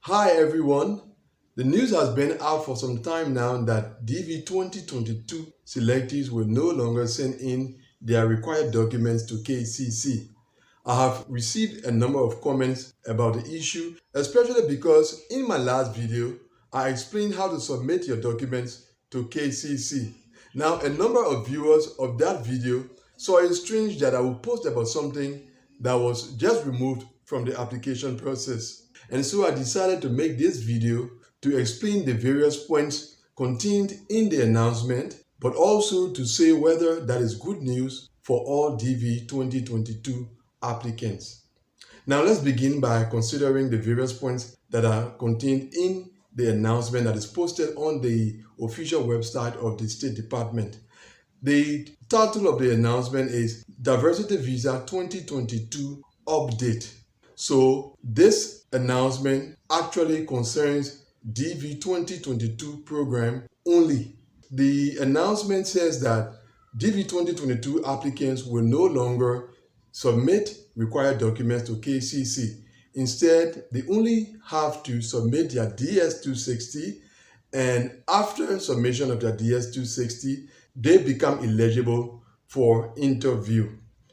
Hi everyone. The news has been out for some time now that DV 2022 selectees will no longer send in their required documents to KCC. I have received a number of comments about the issue, especially because in my last video, I explained how to submit your documents to KCC. Now, a number of viewers of that video saw it strange that I would post about something that was just removed from the application process. And so I decided to make this video to explain the various points contained in the announcement, but also to say whether that is good news for all DV 2022 applicants. Now let's begin by considering the various points that are contained in the announcement that is posted on the official website of the State Department. The title of the announcement is Diversity Visa 2022 Update. So this announcement actually concerns DV 2022 program only. The announcement says that DV 2022 applicants will no longer submit required documents to KCC. Instead, they only have to submit their DS-260, and after submission of their DS-260, they become eligible for interview.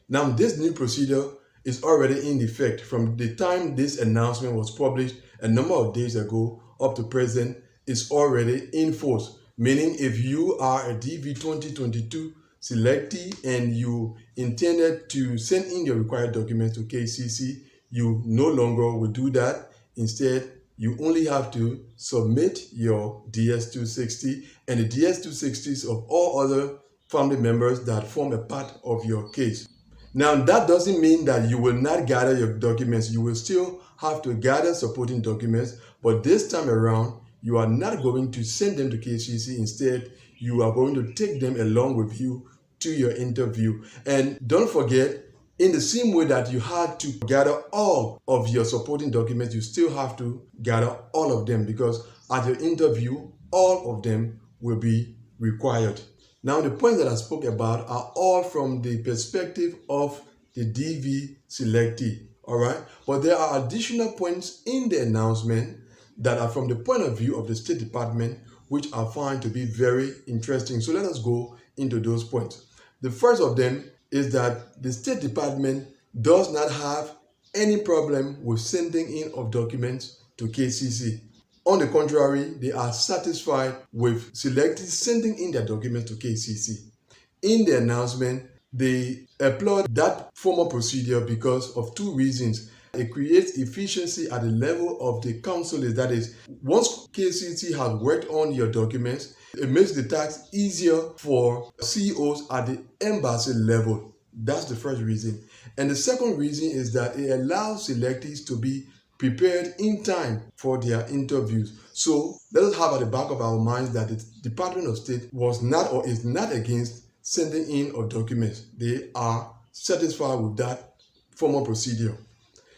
Now, this new procedure is already in effect from the time this announcement was published a number of days ago up to present. Is already in force, meaning if you are a DV 2022 selectee and you intended to send in your required documents to KCC, you no longer will do that. Instead, you only have to submit your DS-260 and the DS-260s of all other family members that form a part of your case. Now, that doesn't mean that you will not gather your documents. You will still have to gather supporting documents, but this time around, you are not going to send them to KCC. Instead, you are going to take them along with you to your interview. And don't forget, in the same way that you had to gather all of your supporting documents, you still have to gather all of them, because at your interview, all of them will be required. Now, the points that I spoke about are all from the perspective of the DV selectee, all right? But there are additional points in the announcement that are from the point of view of the State Department, which I find to be very interesting. So let us go into those points. The first of them is that the State Department does not have any problem with sending in of documents to KCC. On the contrary, they are satisfied with selectees sending in their documents to KCC. In the announcement, they applaud that formal procedure because of two reasons. It creates efficiency at the level of the consulate. That is, once KCC has worked on your documents, it makes the task easier for CEOs at the embassy level. That's the first reason. And the second reason is that it allows selectees to be prepared in time for their interviews. So let us have at the back of our minds that the Department of State was not or is not against sending in of documents. They are satisfied with that formal procedure.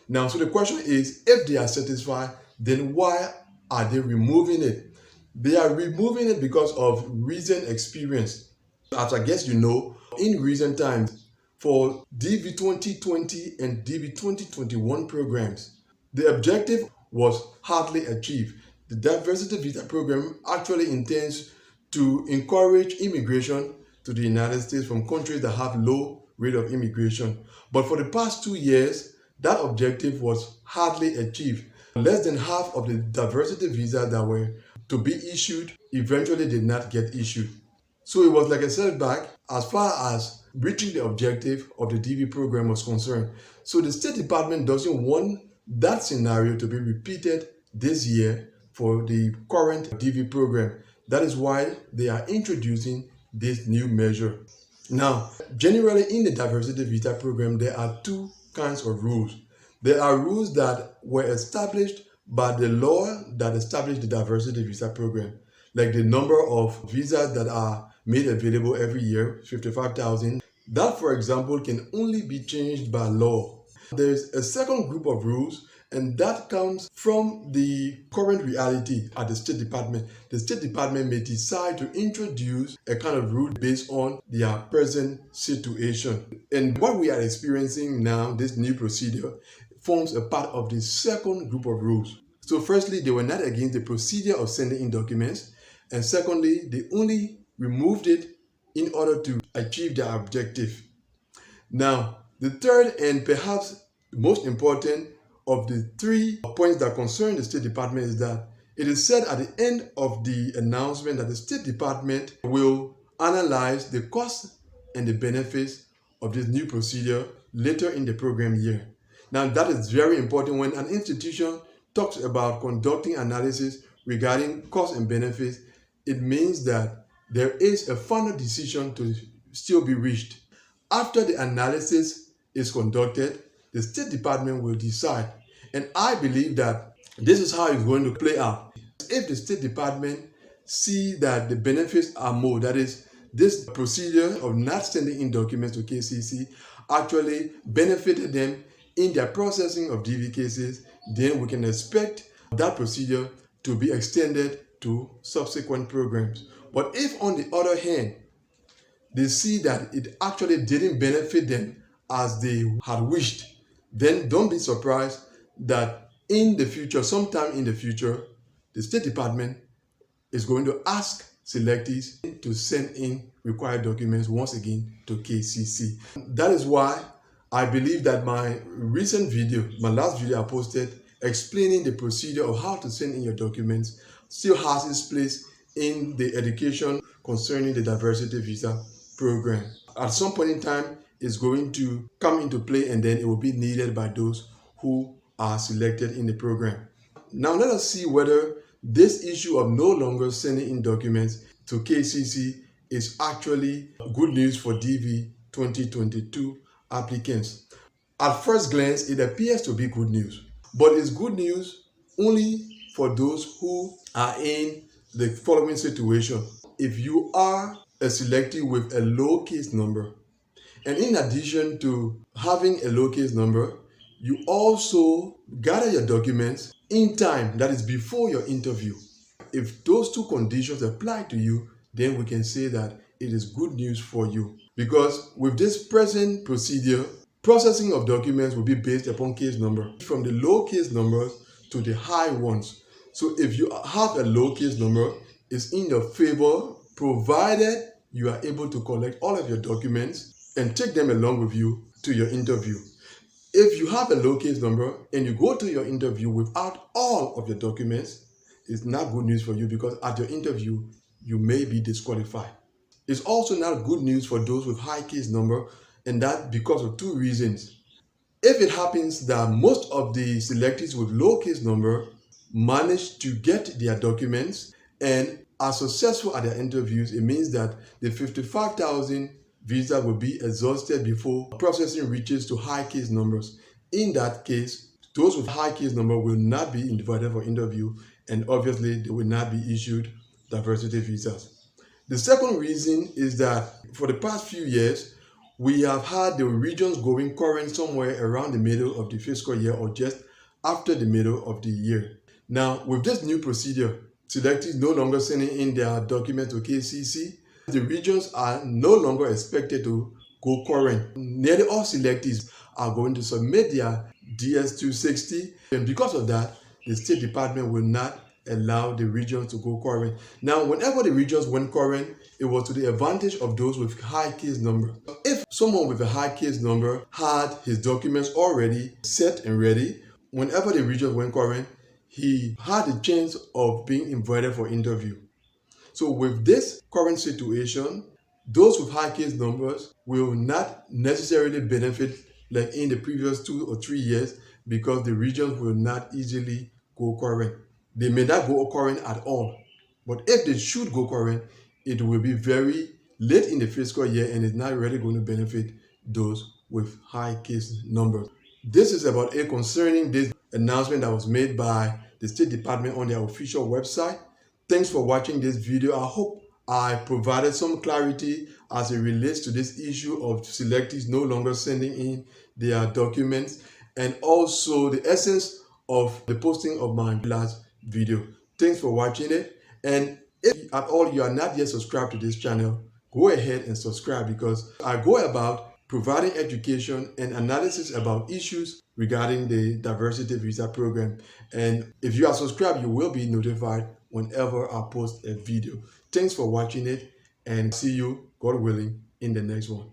Now, so the question is, if they are satisfied, then why are they removing it? They are removing it because of recent experience. As I guess you know, in recent times, for DV 2020 and DV 2021 programs, the objective was hardly achieved. The diversity visa program actually intends to encourage immigration to the United States from countries that have low rate of immigration. But for the past 2 years, that objective was hardly achieved. Less than half of the diversity visas that were to be issued eventually did not get issued. So it was like a setback as far as reaching the objective of the DV program was concerned. So the State Department doesn't want that scenario to be repeated this year for the current DV program. That is why they are introducing this new measure. Now, generally in the diversity visa program, there are two kinds of rules. There are rules that were established by the law that established the diversity visa program, like the number of visas that are made available every year, 55,000. That, for example, can only be changed by law. There's a second group of rules, and that comes from the current reality at the State Department. The State Department may decide to introduce a kind of rule based on their present situation. And what we are experiencing now, this new procedure, forms a part of the second group of rules. So firstly, they were not against the procedure of sending in documents. And secondly, they only removed it in order to achieve their objective. Now, the third and perhaps most important of the 3 points that concern the State Department is that it is said at the end of the announcement that the State Department will analyze the costs and the benefits of this new procedure later in the program year. Now, that is very important. When an institution talks about conducting analysis regarding costs and benefits, it means that there is a final decision to still be reached. After the analysis is conducted, the State Department will decide. And I believe that this is how it's going to play out. If the State Department see that the benefits are more, that is, this procedure of not sending in documents to KCC actually benefited them in their processing of DV cases, then we can expect that procedure to be extended to subsequent programs. But if, on the other hand, they see that it actually didn't benefit them as they had wished, then don't be surprised that in the future, sometime in the future, the State Department is going to ask selectees to send in required documents once again to KCC. That is why I believe that my recent video, my last video I posted explaining the procedure of how to send in your documents, still has its place in the education concerning the diversity visa program. At some point in time, it's going to come into play, and then it will be needed by those who are selected in the program. Now let us see whether this issue of no longer sending in documents to KCC is actually good news for DV 2022 applicants. At first glance, it appears to be good news, but it's good news only for those who are in the following situation. If you are a selectee with a low case number, and in addition to having a low case number, you also gather your documents in time, that is before your interview. If those two conditions apply to you, then we can say that it is good news for you. Because with this present procedure, processing of documents will be based upon case number, from the low case numbers to the high ones. So if you have a low case number, it's in your favor, provided you are able to collect all of your documents and take them along with you to your interview. If you have a low case number and you go to your interview without all of your documents, it's not good news for you, because at your interview, you may be disqualified. It's also not good news for those with high case number, and that because of 2 reasons. If it happens that most of the selectees with low case number manage to get their documents and are successful at their interviews, it means that the 55,000 visa will be exhausted before processing reaches to high case numbers. In that case, those with high case number will not be invited for interview, and obviously they will not be issued diversity visas. The second reason is that for the past few years, we have had the regions going current somewhere around the middle of the fiscal year or just after the middle of the year. Now, with this new procedure, selectees no longer sending in their documents to KCC, the regions are no longer expected to go current. Nearly all selectees are going to submit their DS-260, and because of that, the State Department will not allow the regions to go current. Now, whenever the regions went current, it was to the advantage of those with high case number. If someone with a high case number had his documents already set and ready, whenever the regions went current, he had a chance of being invited for interview. So with this current situation, those with high case numbers will not necessarily benefit like in the previous 2 or 3 years, because the regions will not easily go current. They may not go current at all, but if they should go current, it will be very late in the fiscal year and it's not really going to benefit those with high case numbers. This is about it concerning this announcement that was made by the State Department on their official website. Thanks for watching this video. I hope I provided some clarity as it relates to this issue of selectees no longer sending in their documents, and also the essence of the posting of my last video. Thanks for watching it, and if at all you are not yet subscribed to this channel, go ahead and subscribe, because I go about providing education and analysis about issues regarding the diversity visa program. And if you are subscribed, you will be notified whenever I post a video. Thanks for watching it, and see you, God willing, in the next one.